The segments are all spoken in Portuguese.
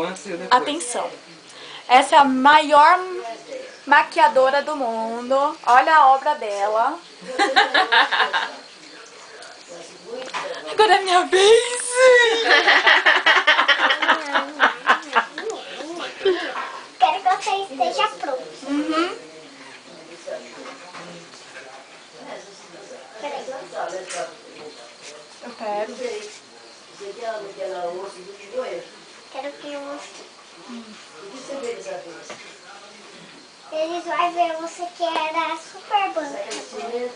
o antes e o depois. Atenção. Essa é a maior maquiadora do mundo. Olha a obra dela. Agora é minha vez. Quero que você esteja pronto. Uhum. Peraí. Eu quero. Quero que eles vão ver você que era super branca.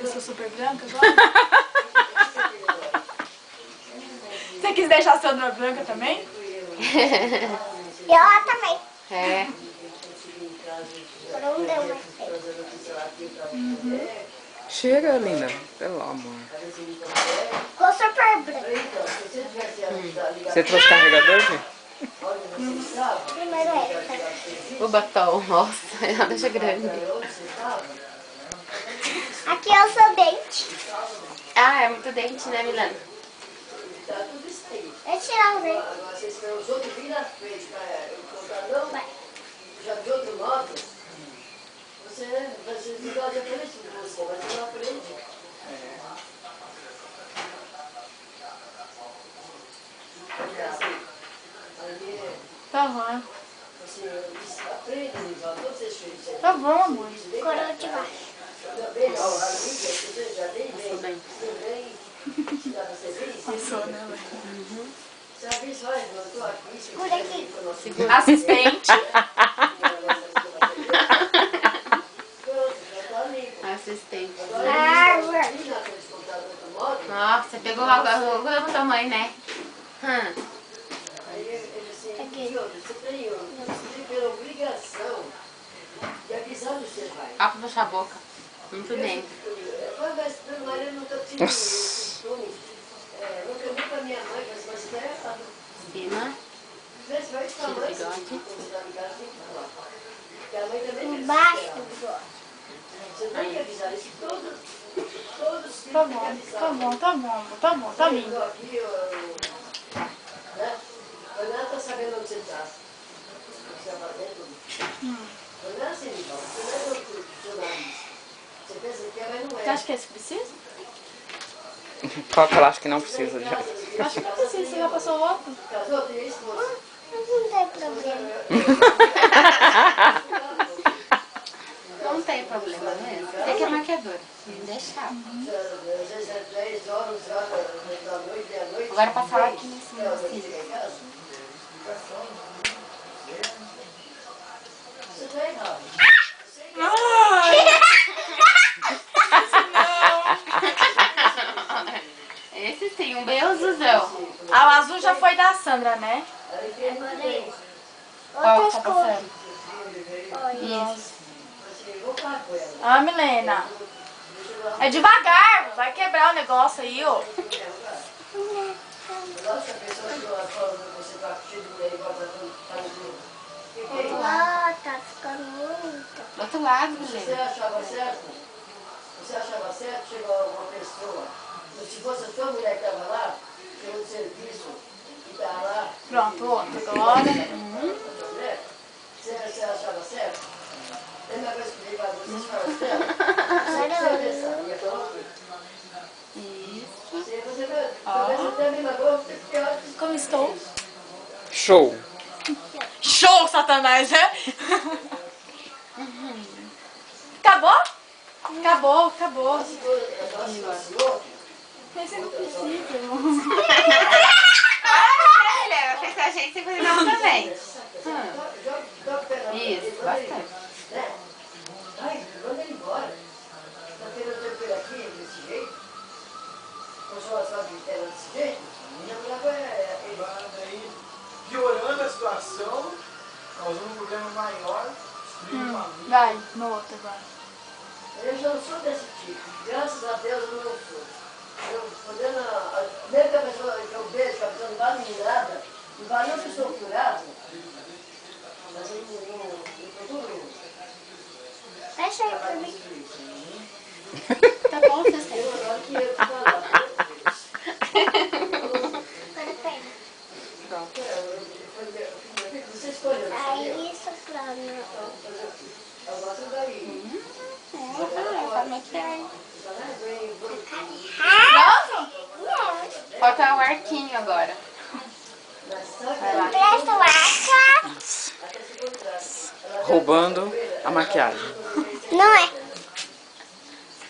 Eu sou super branca agora? Você quis deixar a Sandra branca também? E ela também. É. Não deu mais tempo. Chega, linda. Pelo amor. Ficou super branca. Você trouxe carregador, gente? Primeiro essa. O batom, nossa, ela deixa grande. Aqui é o seu dente. Ah, é muito dente, né, Milana? Deixa eu tirar o dente. Vai. Já de outro modo, você pode aprender de você, mas você não aprende. Tá bom. Você aprende, todos esses filhos. Tá bom, amor. Coroa de baixo. Passou, né, Por aqui. Assistente. Assistente. Harvard. Nossa, você pegou o do tamanho, né? Você tem pela obrigação de avisar onde você vai. Ó pra fechar a boca. Muito bem. Mas Maria nunca tive costume. Nunca nem com a minha mãe, mas está errado. Cima. Vai ficar Tira o mais bigode. quando você está em casa, tem que falar. Porque a mãe também tem que Embaixo esperar. do bigode. Você tem que avisar isso. Todos os filhos Tá têm que bom, avisar. tá bom, tá bom, tá bom, tá lindo. Chegou aqui, né? Mas ela está sabendo onde você está. Você está fazendo. Mas não é assim, então. Você não é funcionalista. Você pensa que ela não Você é. acha que esse precisa? Qual que ela acha que não precisa já? Acho que não precisa, você já passou outro. Casou, tem esposa. Não tem problema. Não tem problema mesmo. Você que é maquiadora. Deixar. Às vezes é 10 horas da noite, meia-noite. Agora passar aqui em cima dos Você cílios. chega em casa. Você está errado. Ai, Esse sim, um bem azulzão. a azul já foi da Sandra, né? Qual Outras tá cores. passando? Olha. Isso. Ah, Milena. É devagar, vai quebrar o negócio aí, ó. Nossa, a pessoa que você está cheio de mulher igual para todo mundo. Ah, tá ficando muito. Do outro lado, Você Milena. achava certo? Você achava certo? Chegou uma pessoa. Se fosse a sua mulher que estava lá, chegou de serviço, e está lá. Pronto, outro agora. Você achava certo? É uma coisa que veio para vocês falam certo? Agora Você pensaria, falou? Isso. Você talvez até me magoou, porque pior. Como estou? Show. Show, Satanás, né? Acabou? Acabou, acabou. Mas você não precisa, irmão. Olha, eu pensei a gente sempre não também. Isso, bastante. Ai, manda ele embora. Está querendo ter por aqui desse jeito? Continua só de tela desse jeito? Minha mulher vai. Daí, piorando a situação, causando um problema maior, destruindo família. Vai, no outro agora. Eu já não sou desse tipo. Graças a Deus eu não sou. Eu podendo. Mesmo que a pessoa que eu vejo, que a pessoa não vale em nada, não vale não que eu sou curado, mas eu procuro. Fecha aí pra mim. Tá bom, você tem. Eu agora que eu falar. Agora pega. Você Aí soprando. Eu gosto daí. Sabe maquiagem. Não. Falta o arquinho agora. Vai lá. Presta o arco. Roubando a maquiagem. Não é.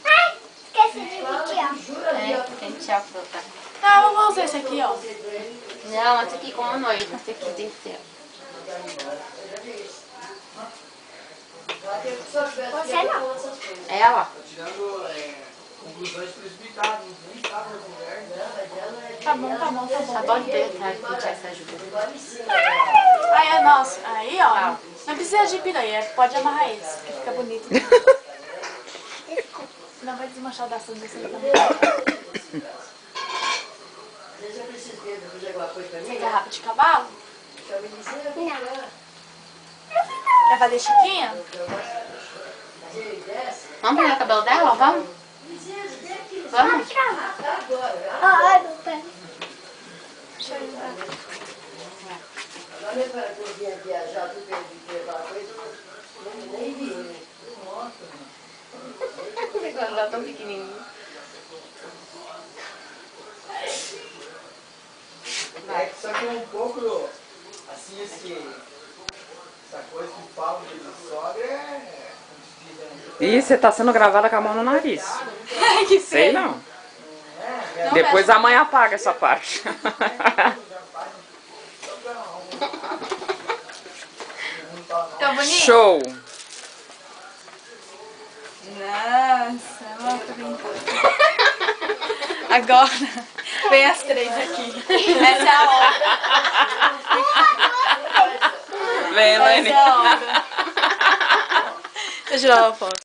Ai, esqueci de dividir, ó. É, pentear a fruta. Não, eu vou usar esse aqui, ó. Não, essa aqui como noiva. Essa aqui tem que ser. Você não. Ela? Tirando conclusões precipitadas, nem estava na conversa. Tá bom, tá bom, tá bom. Tá bom de Deus, né? Pentear essa ajuda. Aí, nossa, aí, ó. Não precisa de piranha, pode amarrar esse, que fica bonito. Não vai desmanchar o da Sandra assim também. Às vezes eu preciso de fazer alguma coisa pra Você mim. quer rabo de cavalo? Eu me ensino Quer fazer chiquinha? fazer dessa. Vamos pegar o cabelo dela? Vamos? Vamos? Ai, meu pé. Deixa eu ajudar. Agora para que eu vinha viajar, tudo bem de levar coisa, eu nem vi. Né? Quando ela tão pequenininha. É que só que é um pouco, assim, essa coisa que falam de sogra é... Ih, você tá sendo gravada com a mão no nariz. Ai, que Sei feio. não. Não Depois mexe. a mãe apaga essa parte. Tão bonito? Show! Nossa, uma brincadeira. Agora, vem as três aqui. Essa é a hora. Vem, Elaine. Essa é a hora. Deixa eu tirar uma foto.